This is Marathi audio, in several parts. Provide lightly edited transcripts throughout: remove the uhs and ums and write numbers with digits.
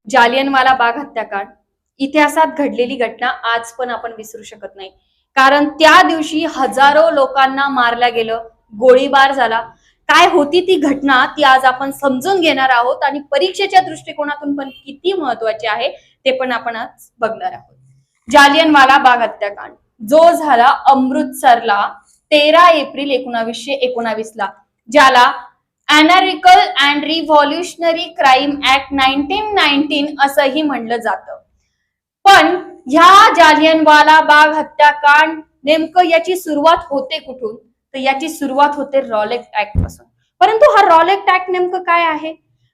जालियनवाला बाग हत्याकांड इतिहासात घडलेली घटना आज पण आपण विसरू शकत नाही. कारण त्या दिवशी हजारो लोकांना मारल्या गेलं, गोळीबार झाला. काय होती ती घटना ती आज आपण समजून घेणार आहोत आणि परीक्षेच्या दृष्टिकोनातून पण किती महत्वाचे आहे ते पण आपण आज बघणार आहोत. जालियनवाला बाग हत्याकांड जो झाला अमृतसरला 13 एप्रिल 1919 ला, ज्याला अॅनारिकल अँड रिव्हॉल्युशनरी क्राईम ऍक्ट 1919 असंही म्हणलं जातं. पण ह्या जालियनवाला बाग हत्याकांड नेमकं याची सुरुवात होते कुठून? तर याची सुरुवात होते रॉलेट ऍक्ट पासून. परंतु हा रॉलेट ऍक्ट नेमकं काय आहे?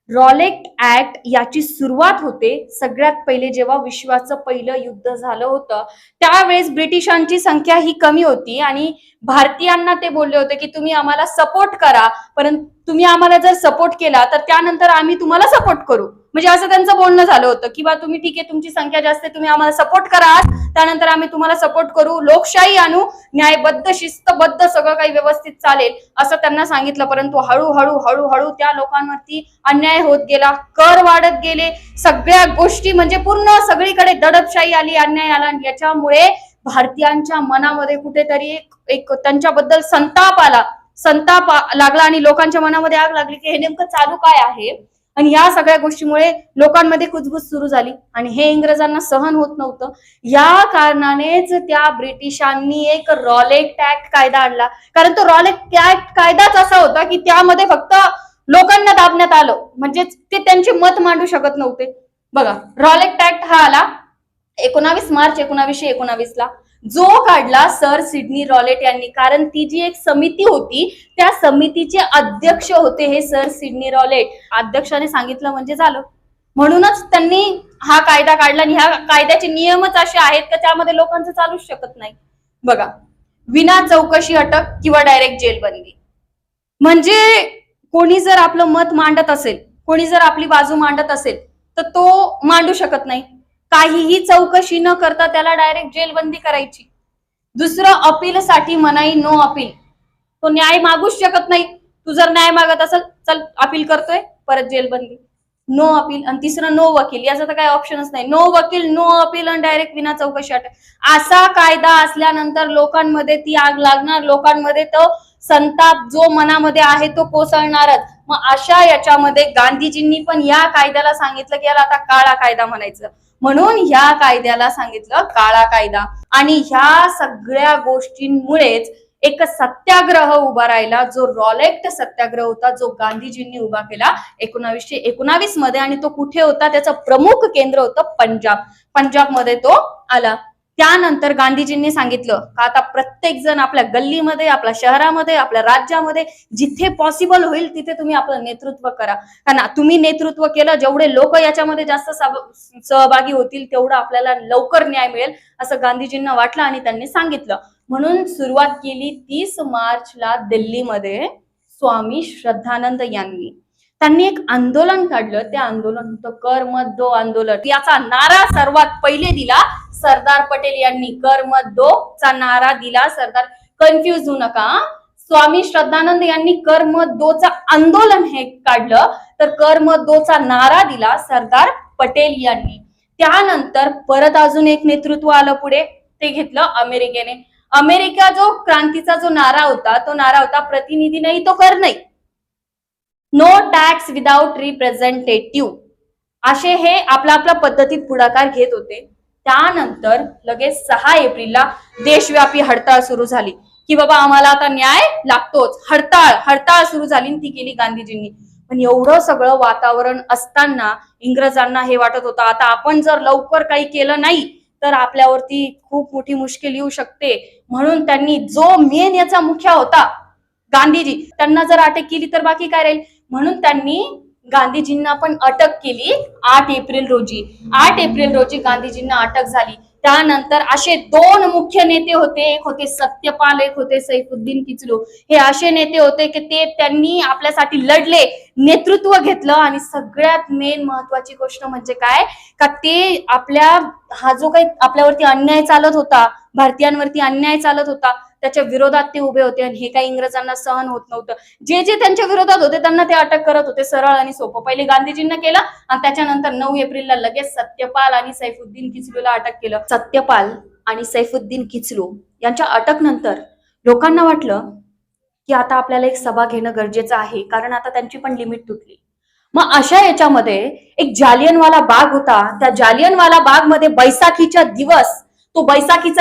रॉलेट ऍक्ट याची सुरुवात होते सगळ्यात पहिले जेव्हा विश्वाचं पहिलं युद्ध झालं होतं. त्यावेळेस ब्रिटिशांची संख्या ही कमी होती आणि भारतीयांना ते बोलले होते की तुम्ही आम्हाला सपोर्ट करा, परंतु तुम्ही आम्हाला जर सपोर्ट केला तर त्यानंतर आम्ही तुम्हाला सपोर्ट करू. म्हणजे असं त्यांचं बोलणं झालं होतं की बा तुम्ही ठीक आहे, तुमची संख्या जास्त आहे, तुम्ही आम्हाला सपोर्ट करा, त्यानंतर आम्ही तुम्हाला सपोर्ट करू, लोकशाही आणू, न्यायबद्ध शिस्तबद्ध सगळं काही व्यवस्थित चालेल असं त्यांना सांगितलं. परंतु हळूहळू हळूहळू त्या लोकांवरती अन्याय होत गेला, कर वाढत गेले, सगळ्या गोष्टी म्हणजे पूर्ण सगळीकडे दडपशाही आली, अन्याय आला. याच्यामुळे भारतीयांच्या मनामध्ये कुठेतरी एक त्यांच्याबद्दल संताप लागला आणि लोकांच्या मनामध्ये आग लागली की हे नेमकं चालू काय आहे. आणि या सगळ्या गोष्टीमुळे लोकांमध्ये कुजबूज सुरू झाली आणि हे इंग्रजांना सहन होत नव्हतं. या कारणानेच त्या ब्रिटिशांनी एक रॉलेट ऍक्ट कायदा आणला. कारण तो रॉलेट ऍक्ट कायदाच असा होता की त्यामध्ये फक्त लोकांना दाबण्यात आलं, म्हणजे ते त्यांचे मत मांडू शकत नव्हते. बघा, रॉलेट ऍक्ट हा आला 19 मार्च 1919 ला, जो काढला सर सिडनी रॉलेट यांनी. कारण ती जी एक समिती होती त्या समितीचे अध्यक्ष होते हे सर सिडनी रॉलेट. अध्यक्षाने सांगितलं म्हणजे झालं, म्हणूनच त्यांनी हा कायदा काढला. आणि ह्या कायद्याचे नियमच असे आहेत की त्यामध्ये लोकांचं चालूच शकत नाही. बघा, विना चौकशी अटक किंवा डायरेक्ट जेलबंदी. म्हणजे कोणी जर आपलं मत मांडत असेल, कोणी जर आपली बाजू मांडत असेल तर तो मांडू शकत नाही. काहीही चौकशी न करता त्याला डायरेक्ट जेलबंदी करायची. दुसरं, अपीलसाठी मनाई, नो अपील. तो न्याय मागूच शकत नाही. तू जर न्याय मागत असेल, चल अपील करतोय, परत जेलबंदी, नो अपील. आणि तिसरं, नो वकील. याचा तर काही ऑप्शनच नाही. नो वकील, नो अपील आणि डायरेक्ट विना चौकशी अटक. असा कायदा असल्यानंतर लोकांमध्ये ती आग लागणार, लोकांमध्ये तो संताप जो मनामध्ये आहे तो कोसळणारच. मग अशा याच्यामध्ये गांधीजींनी पण या कायद्याला सांगितलं की याला आता काळा कायदा म्हणायचं, म्हणून ह्या कायद्याला सांगितलं काळा कायदा. आणि ह्या सगळ्या गोष्टींमुळेच एक सत्याग्रह उभा राहिला, जो रॉलेट सत्याग्रह होता, जो गांधीजींनी उभा केला 1919 मध्ये. आणि तो कुठे होता? त्याचं प्रमुख केंद्र होतं पंजाब मध्ये तो आला. त्यानंतर गांधीजींनी सांगितलं का आता प्रत्येक जण आपल्या गल्लीमध्ये, आपल्या शहरामध्ये, आपल्या राज्यामध्ये जिथे पॉसिबल होईल तिथे तुम्ही आपलं नेतृत्व करा. कारण तुम्ही नेतृत्व केलं, जेवढे लोक याच्यामध्ये जास्त सहभागी होतील तेवढं आपल्याला लवकर न्याय मिळेल असं गांधीजींना वाटलं आणि त्यांनी सांगितलं. म्हणून सुरुवात केली 30 मार्चला दिल्लीमध्ये स्वामी श्रद्धानंद यांनी. त्यांनी एक आंदोलन काढलं. ते आंदोलन होतं कर मत दो आंदोलन. याचा नारा सर्वात पहिले दिला सरदार पटेल यांनी. कर मत दो चा नारा दिला सरदार. कन्फ्युज होऊ नका, स्वामी श्रद्धानंद यांनी कर मत दो चा आंदोलन हे काढलं, तर कर मत दो चा नारा दिला सरदार पटेल यांनी. त्यानंतर परत अजून एक नेतृत्व आलं पुढे, ते घेतलं अमेरिकेने. अमेरिका जो क्रांतीचा जो नारा होता तो नारा होता प्रतिनिधी नाही तो कर नाही, नो टॅक्स विदाउट रिप्रेझेंटेटिव्ह. असे हे आपल्या आपल्या पद्धतीत पुढाकार घेत होते. त्यानंतर लगेच 6 एप्रिलला देशव्यापी हडताळ सुरू झाली की बाबा आम्हाला आता न्याय लागतोच. हडताळ सुरू झाली, ती केली गांधीजींनी. पण एवढं सगळं वातावरण असताना इंग्रजांना हे वाटत होतं आता आपण जर लवकर काही केलं नाही तर आपल्यावरती खूप मोठी मुश्किल येऊ शकते. म्हणून त्यांनी जो मेन याचा मुख्य होता गांधीजी, त्यांना जर अटक केली तर बाकी काय राहील. म्हणून त्यांनी गांधीजींना पण अटक केली 8 एप्रिल रोजी. 8 एप्रिल रोजी गांधीजींना अटक झाली. त्यानंतर असे 2 मुख्य नेते होते, एक होते सत्यपाल, एक होते सैफुद्दीन किचलू. हे असे नेते होते की ते त्यांनी आपल्यासाठी लढले, नेतृत्व घेतलं. आणि सगळ्यात मेन महत्वाची गोष्ट म्हणजे काय का ते आपल्या हा जो काही आपल्यावरती अन्याय चालत होता, भारतीयांवरती अन्याय चालत होता, त्याच्या विरोधात ते उभे होते आणि हे काही इंग्रजांना सहन होत नव्हतं. जे जे त्यांच्या विरोधात होते त्यांना ते अटक करत होते, सरळ आणि सोपं. पहिले गांधीजींना केलं आणि त्याच्यानंतर 9 एप्रिलला लगेच सत्यपाल आणि सैफुद्दीन किचलूला अटक केलं. सत्यपाल आणि सैफुद्दीन किचलू यांच्या अटक नंतर लोकांना वाटलं की आता आपल्याला एक सभा घेणं गरजेचं आहे, कारण आता त्यांची पण लिमिट तुटली. मग अशा याच्यामध्ये एक जालियनवाला बाग होता. त्या जालियनवाला बाग मध्ये बैसाखीचा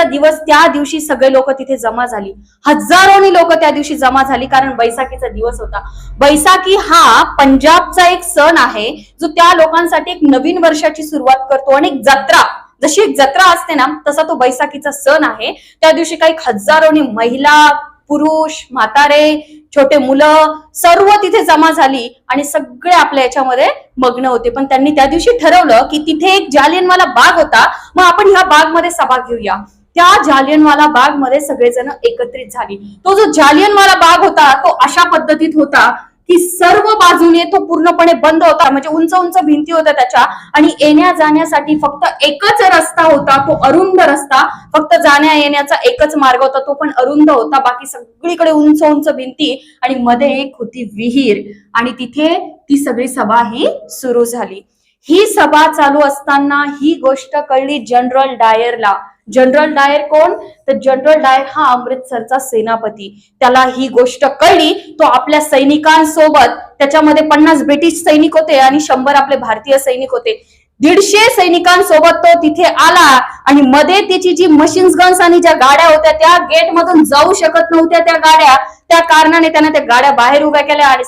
दिवस त्या दिवशी सगळे लोक तिथे जमा झाली. हजारोनी लोक त्या दिवशी जमा झाली, कारण बैसाखीचा दिवस होता. बैसाखी हा पंजाबचा एक सण आहे, जो त्या लोकांसाठी एक नवीन वर्षाची सुरुवात करतो. आणि एक जत्रा, जशी एक जत्रा असते ना, तसा तो बैसाखीचा सण आहे. त्या दिवशी काही हजारोनी महिला, पुरुष, म्हातारे, छोटे मुलं सर्व तिथे जमा झाली आणि सगळे आपल्या याच्यामध्ये मग्न होते. पण त्यांनी त्या दिवशी ठरवलं की तिथे एक जालियनवाला बाग होता, मग आपण ह्या बाग मध्ये सभा घेऊया. त्या जालियनवाला बाग मध्ये सगळेजण एकत्रित झाली. तो जो जालियनवाला बाग होता तो अशा पद्धतीत होता की सर्व बाजूने तो पूर्णपणे बंद होता, म्हणजे उंच उंच भिंती होत्या त्याच्या, आणि येण्या जाण्यासाठी फक्त एकच रस्ता होता, तो अरुंद रस्ता. फक्त जाण्या येण्याचा एकच मार्ग होता, तो पण अरुंद होता. बाकी सगळीकडे उंच उंच भिंती आणि मध्ये एक होती विहीर, आणि तिथे ती सगळी सभा ही सुरू झाली. ही सभा चालू असताना ही गोष्ट कळली जनरल डायरला. जनरल डायर कोण? तर जनरल डायर हा अमृतसरचा सेनापती. त्याला ही गोष्ट कळली. तो आपल्या सैनिकांसोबत, त्याच्यामध्ये 50 ब्रिटिश सैनिक होते आणि 100 आपले भारतीय सैनिक होते, 150 सैनिकांसोबत तो तिथे आला. आणि मध्ये त्याची जी मशीन्स गन्स आणि ज्या गाड्या होत्या त्या गेट मधून जाऊ शकत नव्हत्या त्या गाड्या, त्या कारणाने त्याने त्या गाड्या बाहेर उभ्या केल्या आणि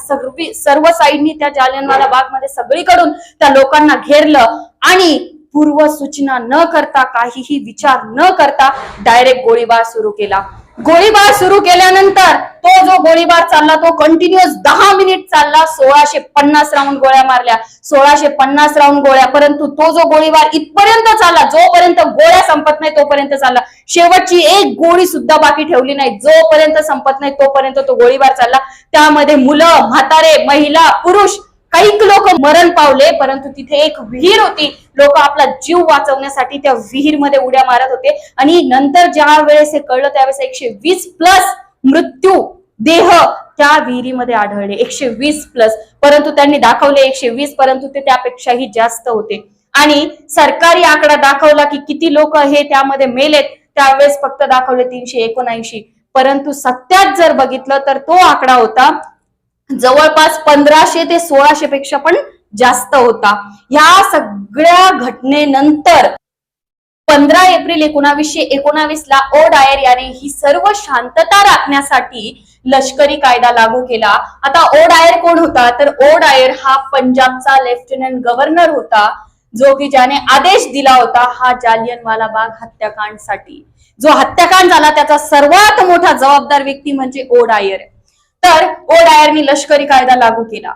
सर्व साईडनी त्या जालियनवाला बाग मध्ये सगळीकडून त्या लोकांना घेरलं आणि पूर्व सूचना न करता, काहीही विचार न करता डायरेक्ट गोळीबार सुरू केला. गोळीबार सुरू केल्यानंतर तो जो गोळीबार चालला तो कंटिन्युअस 10 मिनिट चालला. 1650 राऊंड गोळ्या मारल्या, 1650 राऊंड गोळ्या. परंतु तो जो गोळीबार इथपर्यंत चालला, जोपर्यंत गोळ्या संपत नाही तोपर्यंत चालला. शेवटची एक गोळी सुद्धा बाकी ठेवली नाही. जोपर्यंत संपत नाही तोपर्यंत तो गोळीबार चालला. त्यामध्ये मुलं, म्हातारे, महिला, पुरुष, काही लोक मरण पावले. परंतु तिथे एक विहीर होती, लोक आपला जीव वाचवण्यासाठी त्या विहीर मध्ये उड्या मारत होते. आणि नंतर ज्या वेळेस हे कळलं त्यावेळेस 120+ मृत्यू देह त्या विहिरीमध्ये आढळले. 120+. परंतु त्यांनी दाखवले 120, परंतु ते त्यापेक्षाही जास्त होते. आणि सरकारी आकडा दाखवला की किती लोक हे त्यामध्ये मेलेत, त्यावेळेस फक्त दाखवले 379. परंतु सत्यात जर बघितलं तर तो आकडा होता जवळपास 1500 ते 1600 पेक्षा पण जास्त होता. ह्या सगळ्या घटनेनंतर 15 एप्रिल 1919 ला ओ डायर याने ही सर्व शांतता राखण्यासाठी लष्करी कायदा लागू केला. आता ओ डायर कोण होता? तर ओ डायर हा पंजाबचा लेफ्टनंट गव्हर्नर होता, जो की ज्याने आदेश दिला होता हा जालियनवाला बाग हत्याकांडसाठी. जो हत्याकांड झाला त्याचा सर्वात मोठा जबाबदार व्यक्ती म्हणजे ओ डायर. तर ओ डायरनी लष्करी कायदा लागू केला.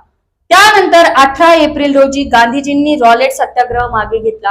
त्यानंतर 18 एप्रिल रोजी गांधीजींनी रॉलेट सत्याग्रह मागे घेतला.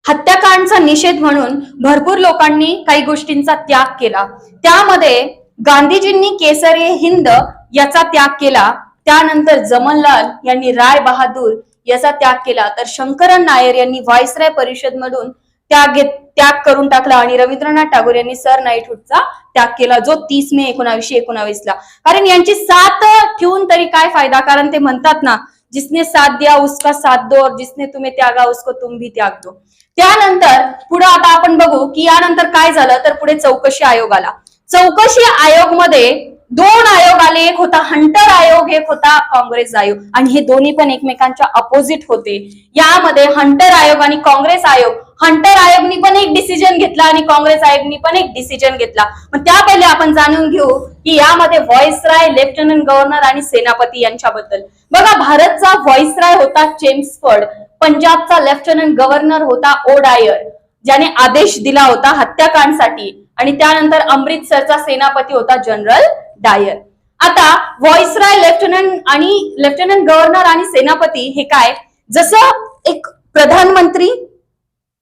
हत्याकांडचा निषेध म्हणून भरपूर लोकांनी काही गोष्टींचा त्याग केला. त्यामध्ये गांधीजींनी केसरी हिंद याचा त्याग केला. त्यानंतर जमनलाल यांनी राय बहादूर याचा त्याग केला. तर शंकरन नायर यांनी व्हाईसराय परिषद मधून त्याग करून टाकला. आणि रवींद्रनाथ टागोर यांनी सर नाईटहुडचा त्याग केला, जो 30 मे 1919 ला. कारण यांची साथ ठेवून तरी काय फायदा, कारण ते म्हणतात ना, जिसने साथ दिया उसका साथ दो और जिसने तुम्हें त्यागा उसको तुम भी त्याग दो. त्यानंतर पुढे आता आपण बघू की यानंतर काय झालं. तर पुढे चौकशी आयोग आला. चौकशी आयोग मध्ये 2 आयोग आले. एक होता हंटर आयोग, एक होता काँग्रेस आयोग. आणि हे दोन्ही पण एकमेकांच्या अपोजिट होते. यामध्ये हंटर आयोग आणि काँग्रेस आयोग, हंटर आयोगनी पण एक डिसिजन घेतला आणि काँग्रेस आयोगनी पण एक डिसिजन घेतला. मग त्या पहिले आपण जाणून घेऊ की यामध्ये व्हॉइसराय, लेफ्टनंट गव्हर्नर आणि सेनापती यांच्याबद्दल. बघा, भारतचा व्हॉइसराय होता चेम्सफर्ड, पंजाबचा लेफ्टनंट गव्हर्नर होता ओ डायर, ज्याने आदेश दिला होता हत्याकांडसाठी. आणि त्यानंतर अमृतसरचा सेनापती होता जनरल डायर. आता व्हॉइसराय, लेफ्टनंट गव्हर्नर आणि सेनापती हे काय, जसं एक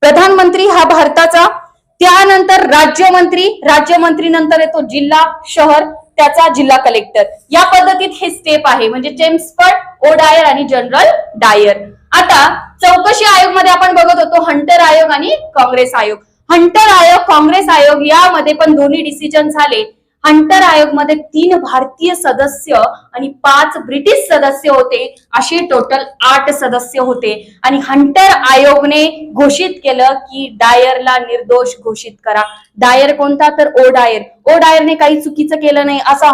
प्रधानमंत्री हा भारताचा, त्यानंतर राज्यमंत्री नंतर येतो जिल्हा, शहर, त्याचा जिल्हा कलेक्टर. या पद्धतीत हे स्टेप आहे, म्हणजे चेम्सफर्ड, ओ डायर आणि जनरल डायर. आता चौकशी आयोग मध्ये आपण बघत होतो हंटर आयोग आणि काँग्रेस आयोग. हंटर आयोग, काँग्रेस आयोग यामध्ये पण दोन्ही डिसिजन झाले. हंटर आयोग मध्ये 3 भारतीय सदस्य आणि 5 ब्रिटिश सदस्य होते, असे टोटल 8 सदस्य होते. आणि हंटर आयोगने घोषित केलं की डायरला निर्दोष घोषित करा. डायर कोणता, तर ओ डायर. ओ डायरने काही चुकीचं केलं नाही असं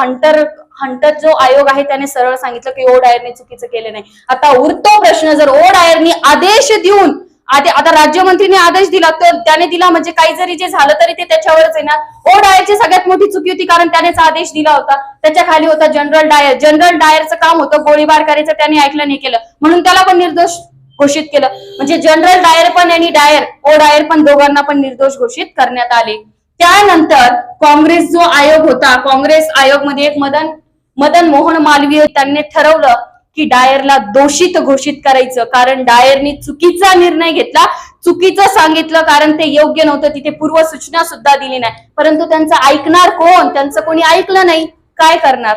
हंटर जो आयोग आहे त्याने सरळ सांगितलं की ओ डायरने चुकीचं केलं नाही. आता उरतो प्रश्न, जर ओ डायरने आदेश देऊन आता राज्यमंत्रीने आदेश दिला तर त्याने दिला म्हणजे काही जरी जे झालं तरी ते त्याच्यावरच येणार. ओ डायरची सगळ्यात मोठी चुकी होती कारण त्यानेच आदेश दिला होता. त्याच्या खाली होता जनरल डायर. जनरल डायरचं काम होतं गोळीबार करायचं, त्याने ऐकलं नाही केलं म्हणून त्याला पण निर्दोष घोषित केलं. म्हणजे जनरल डायर पण आणि ओ डायर पण दोघांना पण निर्दोष घोषित करण्यात आले. त्यानंतर काँग्रेस जो आयोग होता, काँग्रेस आयोग मध्ये एक मदन मोहन मालवीय त्यांनी ठरवलं की डायरला दोषित घोषित करायचं, कारण डायरनी चुकीचा निर्णय घेतला, चुकीचं सांगितलं, कारण ते योग्य नव्हतं. तिथे पूर्व सूचना सुद्धा दिली नाही. परंतु त्यांचं ऐकणार कोण, त्यांचं कोणी ऐकलं नाही. काय करणार.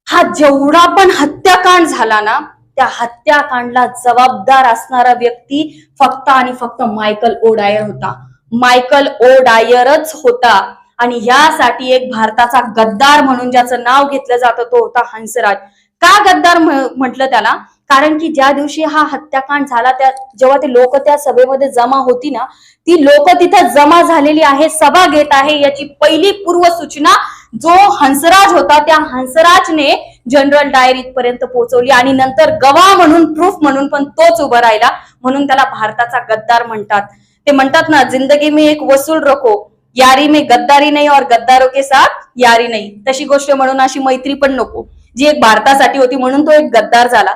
हा जेवढा पण हत्याकांड झाला ना, त्या हत्याकांडला जबाबदार असणारा व्यक्ती फक्त आणि फक्त मायकल ओ डायर होता. मायकल ओ डायरच होता. आणि यासाठी एक भारताचा गद्दार म्हणून ज्याचं नाव घेतलं जातं तो होता हंसराज. का गद्दार म्हटलं त्याला, कारण की ज्या दिवशी हा हत्याकांड झाला जेव्हा ते लोक त्या सभेमध्ये जमा होती ना, ती लोक तिथे जमा झालेली आहे, सभा घेत आहे, याची पहिली पूर्व सूचना जो हंसराज होता त्या हंसराजने जनरल डायर इथपर्यंत पोहोचवली. आणि नंतर गवाह म्हणून, प्रूफ म्हणून पण तोच उभा राहिला. म्हणून त्याला भारताचा गद्दार म्हणतात. ते म्हणतात ना, जिंदगी में एक वसूल रखो, यारी में गद्दारी नाही और गद्दारों के साथ यारी नाही. तशी गोष्ट म्हणून अशी मैत्री पण नको जी एक भारतासाठी होती, म्हणून तो एक गद्दार झाला.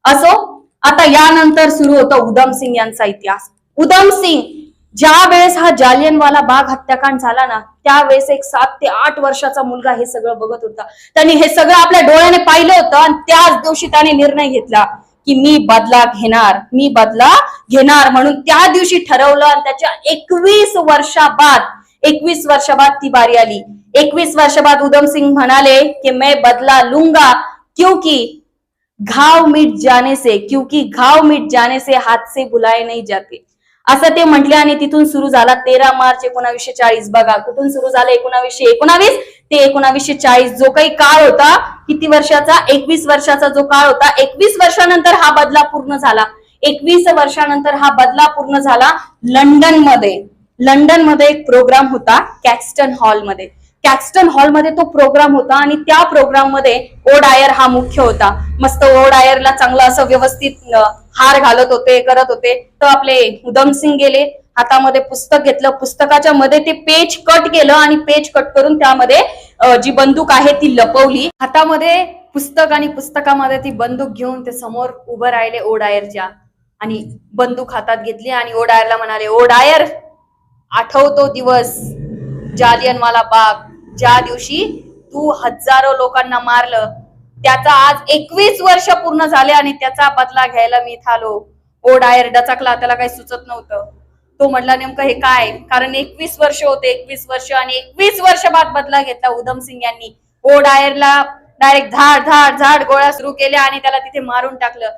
असो, आता यानंतर सुरू होता उधम सिंग यांचा इतिहास. उधम सिंग, ज्या वेळेस हा जालियनवाला बाग हत्याकांड झाला ना, त्यावेळेस एक 7 ते 8 वर्षाचा मुलगा हे सगळं बघत होता. त्यांनी हे सगळं आपल्या डोळ्याने पाहिलं होतं आणि त्याच दिवशी त्याने निर्णय घेतला की मी बदला घेणार म्हणून त्या दिवशी ठरवलं. आणि त्याच्या 21 वर्षा बाद ती बारी आली. 21 वर्ष बाद उधम सिंह म्हणाले की मैं बदला लूंगा क्योंकि घाव मिट जाने से हाथ से बुलाए नहीं जाते, असं ते म्हटले. आणि तिथून सुरू झाला 13 मार्च 1940. बघा कुठून सुरू झालं, 1919 ते 1940 जो काही काळ होता, किती वर्षाचा, 21 वर्षाचा जो काळ होता. 21 वर्षानंतर हा बदला पूर्ण झाला. 21 वर्षानंतर हा बदला पूर्ण झाला लंडन मध्ये एक प्रोग्राम होता कॅक्स्टन हॉलमध्ये तो प्रोग्राम होता. आणि त्या प्रोग्राम मध्ये ओ डायर हा मुख्य होता. मस्त ओ डायरला चांगलं असं व्यवस्थित हार घालत होते, करत होते. तर आपले उधम सिंग गेले, हातामध्ये पुस्तक घेतलं, पुस्तकाच्या मध्ये ते पेज कट केलं आणि पेज कट करून त्यामध्ये जी बंदूक आहे ती लपवली. हातामध्ये पुस्तक आणि पुस्तकामध्ये ती बंदूक घेऊन ते समोर उभं राहिले ओ डायरच्या. आणि बंदूक हातात घेतली आणि ओ डायरला म्हणाले, ओ डायर, आठवतो दिवस जालियनवाला बाग, ज्या दिवशी तू हजारो लोकांना मारलं, त्याचा आज 21 वर्ष पूर्ण झाले आणि त्याचा बदला घ्यायला मी इथं आलो. ओ डायर डचकला, त्याला काही सुचत नव्हतं. तो म्हटला नेमकं हे काय, कारण 21 वर्ष होते, 21 वर्ष आणि 21 वर्ष बाद बदला घेतला उधम सिंग यांनी. ओ डायरला डायरेक्ट झाड गोळ्या सुरू केल्या आणि त्याला तिथे मारून टाकलं.